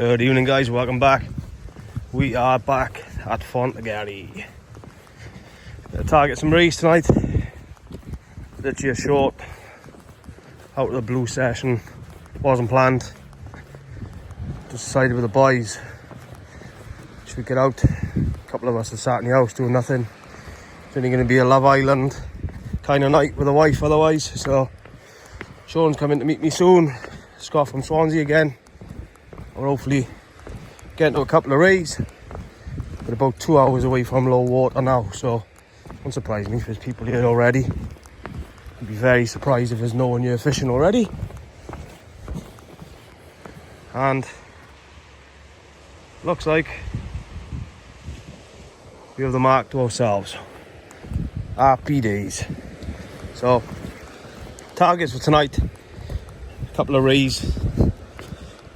Good evening, guys. Welcome back. We are back at Fontygary. Gonna target some rays tonight. Literally a short out of the blue session. Wasn't planned. Just decided with the boys should we get out. A couple of us are sat in the house doing nothing. It's only going to be a Love Island kind of night with the wife otherwise. So Sean's coming to meet me soon. Scott from Swansea again. We're hopefully getting to a couple of rays. We're about 2 hours away from low water now, so won't surprise me if there's people here already. I'd be very surprised if there's no one here fishing already. And looks like we have the mark to ourselves. Happy days. So targets for tonight, a couple of rays.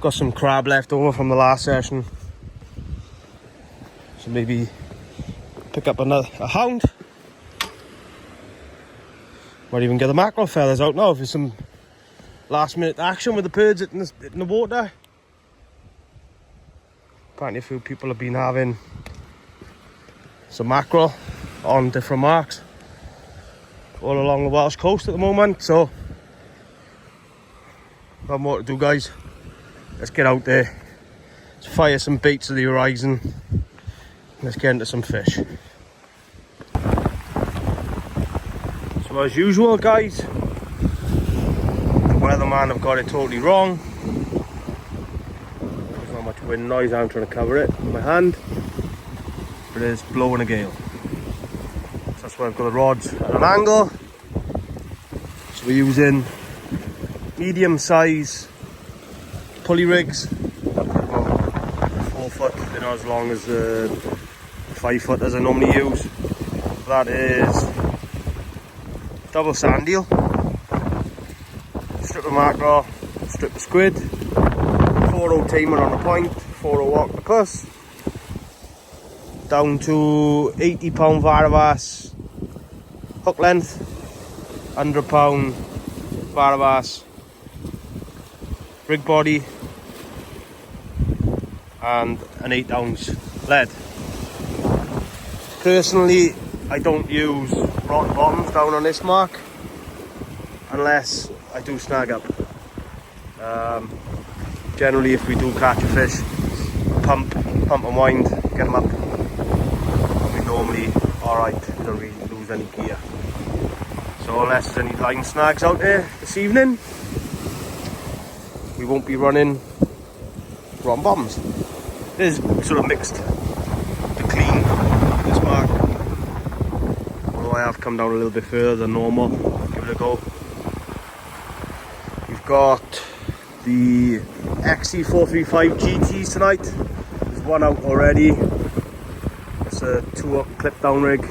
Got some crab left over from the last session, so maybe pick up a hound. Might even get the mackerel feathers out now for some last minute action with the birds in the water. Apparently a few people have been having some mackerel on different marks all along the Welsh coast at the moment, so got more to do, guys. Let's get out there, let's fire some bait to the horizon, let's get into some fish. So as usual, guys, the weatherman have got it totally wrong. There's not much wind noise, I'm trying to cover it with my hand, but it is blowing a gale. So that's why I've got the rods at an angle. So we're using medium size pulley rigs, about 4 foot, they're not as long as the 5 foot as I normally use. That is double sand eel, strip of mackerel, strip of squid, 4-0 tamer on the point, 4-0 octopus, down to 80 pound Varavas hook length, 100 pound Varavas rig body, and an 8 ounce lead. Personally, I don't use rotten bottoms down on this mark unless I do snag up. Generally, if we do catch a fish, pump and wind, get them up, and we're normally alright, we don't really lose any gear. So unless there's any line snags out there this evening, we won't be running rotten bottoms. This is sort of mixed to clean this mark, although I have come down a little bit further than normal. Give it a go. We've got the XC435 GTs tonight. There's one out already. It's a 2-hook clip down rig,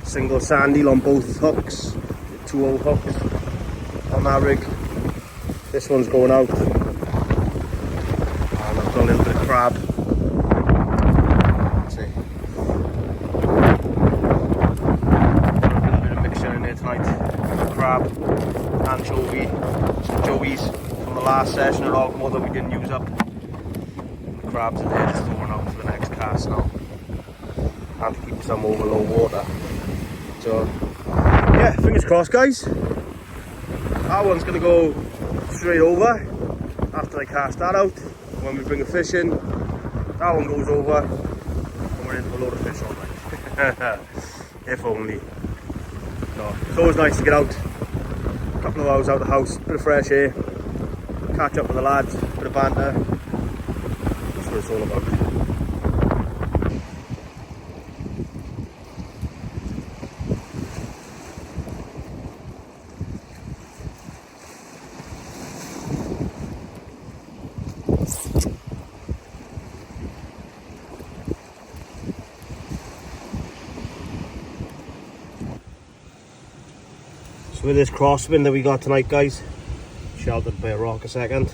single sand eel on both hooks, 2-0 hooks on that rig. This one's going out, and I've got a little bit of crab. Let's see. A little bit of mixture in there tonight. Crab, anchovy, some joeys from the last session, a lot more that we didn't use up. The crabs in there just throwing out for the next cast now, and to keep some over low water. So yeah, fingers crossed, guys. That one's gonna go straight over after I cast that out. When we bring a fish in, that one goes over and we're into a load of fish all night. If only. No, it's always nice to get out, a couple of hours out of the house, bit of fresh air, catch up with the lads, bit of banter. That's what it's all about. So with this crosswind that we got tonight, guys, sheltered by a rock a second,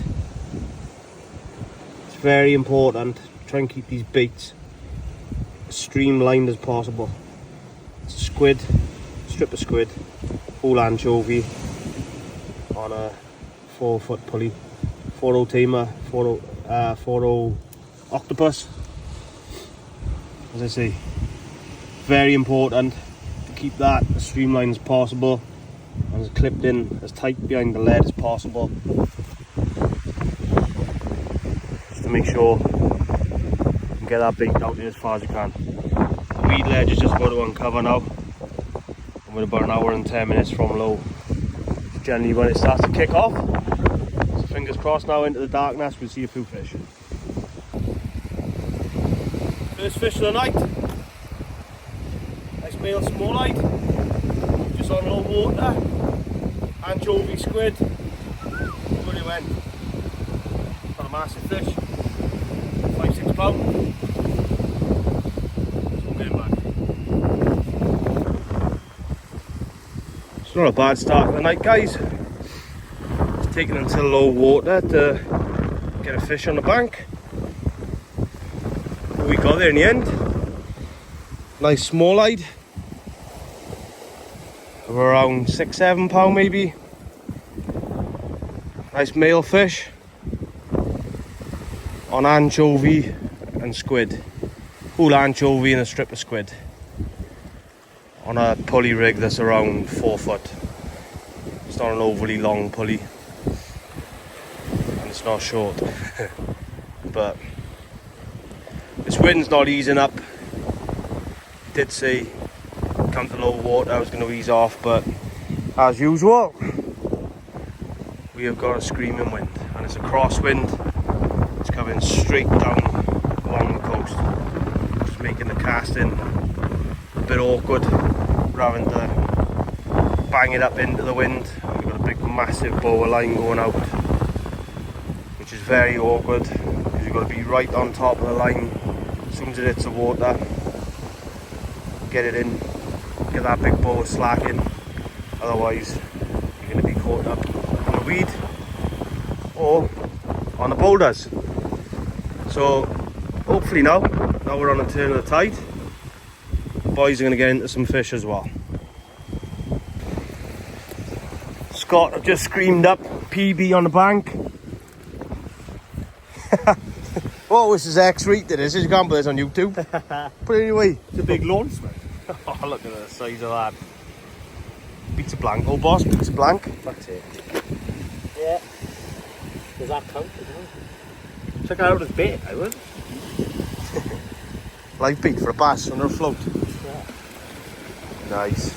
it's very important to try and keep these baits as streamlined as possible. It's a squid, strip of squid, whole anchovy on a 4 foot pulley, 4-0 tamer, 4-0 for octopus. As I say, very important to keep that as streamlined as possible and as clipped in as tight behind the lead as possible, just to make sure you can get that bait out there as far as you can. The weed ledge is just about to uncover now, and we're about an hour and 10 minutes from low. Generally when it starts to kick off, so fingers crossed now into the darkness we'll see a few fish. First fish of the night, nice male smallite, just on low water, anchovy squid. Look where he went, got a massive fish, 5-6 pound. So get him back. It's not a bad start of the night, guys. It's taken until low water to get a fish on the bank. But we got there in the end. Nice smallite of around 6-7 pound maybe. Nice male fish on anchovy and squid. Whole anchovy and a strip of squid on a pulley rig that's around 4 foot. It's not an overly long pulley and it's not short. But this wind's not easing up. Did say come to low water I was going to ease off, but as usual we have got a screaming wind, and it's a crosswind. It's coming straight down along the coast, just making the casting a bit awkward rather than to bang it up into the wind. And we've got a big massive boa line going out, which is very awkward because you've got to be right on top of the line as soon as it hits the water. Get it in, get that big boa slacking, otherwise you're going to be caught up on the weed or on the boulders. So hopefully now we're on a turn of the tide, boys are going to get into some fish as well. Scott have just screamed up PB on the bank. Oh, this is X-rated, this is, you can't put this on YouTube. Put it away. It's a big launch, mate. Oh, look at the size of that. Beats a blank, oh boss, beats a blank. That's it. Yeah. Does that count, doesn't it? Check out his bait, I would. Live bait for a bass under a float. Yeah. Nice.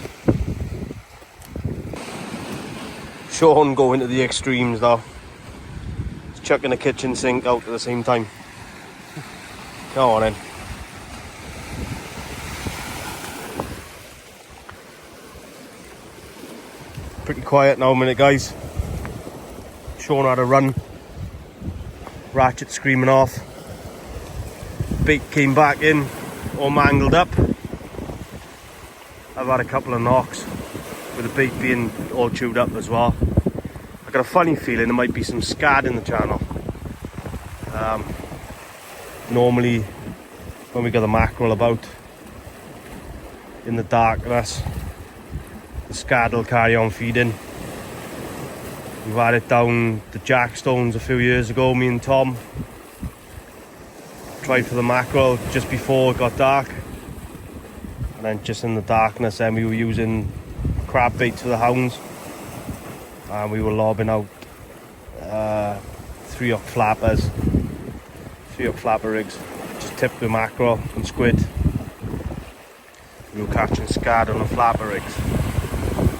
Sean going to the extremes though. He's chucking the kitchen sink out at the same time. Come on in. Pretty quiet now a minute, guys. Sean had a run. Ratchet screaming off. Bait came back in, all mangled up. I've had a couple of knocks with the bait being all chewed up as well. I got a funny feeling there might be some scad in the channel. Normally when we got the mackerel about in the darkness, the scad will carry on feeding. We've had it down the jackstones a few years ago, me and Tom. Tried for the mackerel just before it got dark. And then just in the darkness then we were using crab bait for the hounds. And we were lobbing out 3-up flappers. 3-up flapper rigs. Just tipped with mackerel and squid. We were catching scad on the flapper rigs.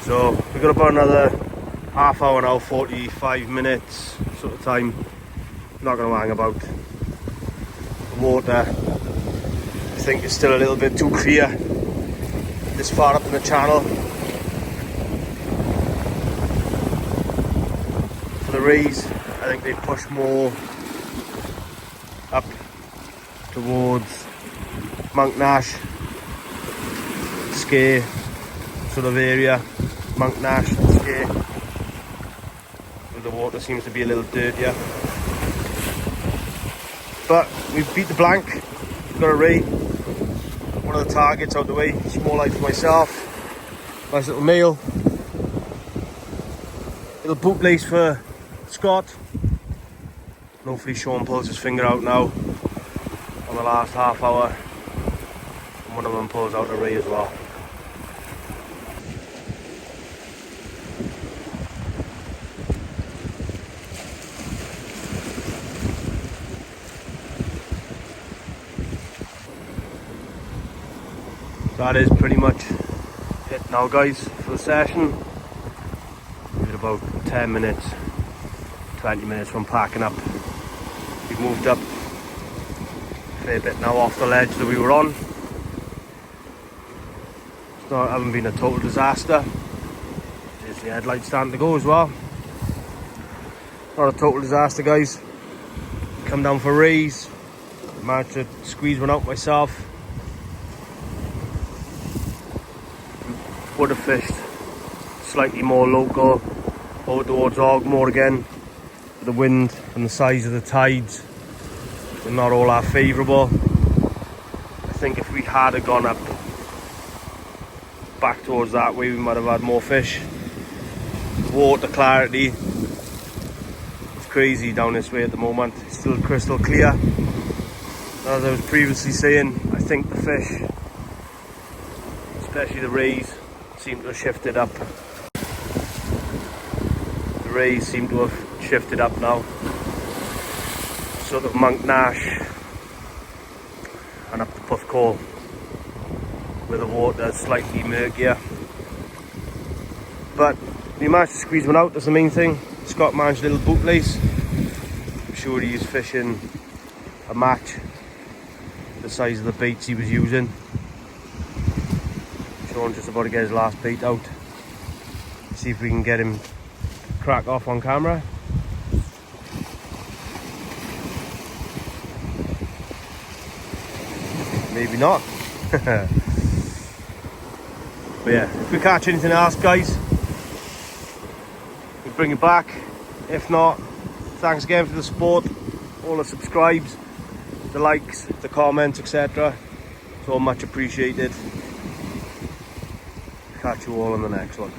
So we've got about another half hour now, 45 minutes sort of time. Not going to hang about. The water, I think, is still a little bit too clear this far up in the channel. For the rays, I think they push more up towards Mount Nash, Skye sort of area. Mount Nash and Skye, where the water seems to be a little dirtier. But we've beat the blank. We've got a ray. One of the targets out the way. Small light for myself. Nice little male. Little boot lace for Scott. Hopefully Sean pulls his finger out now on the last half hour. And one of them pulls out a ray as well. That is pretty much it now, guys, for the session. We're about 10 minutes, 20 minutes from packing up. We've moved up a fair bit now off the ledge that we were on. It's not, hasn't been a total disaster. There's the headlights starting to go as well. Not a total disaster, guys. Come down for rays. Managed to squeeze one out myself. Would have fished slightly more local over towards Ogmore again. The wind and the size of the tides were not all that favourable. I think if we had gone up back towards that way, we might have had more fish. Water clarity, it's crazy down this way at the moment. It's still crystal clear. As I was previously saying, I think the fish, especially the rays, seem to have shifted up. The rays seem to have shifted up now. Sort of Monk Nash and up the Puff Call, where the water is slightly murkier. But we managed to squeeze one out, that's the main thing. Scott managed a little bootlace. I'm sure he's fishing a match the size of the baits he was using. Sean's just about to get his last bait out. See if we can get him crack off on camera. Maybe not. But yeah, if we catch anything else, guys, we'll bring it back. If not, thanks again for the support, all the subscribes, the likes, the comments, etc. It's all much appreciated. Catch you all on the next one.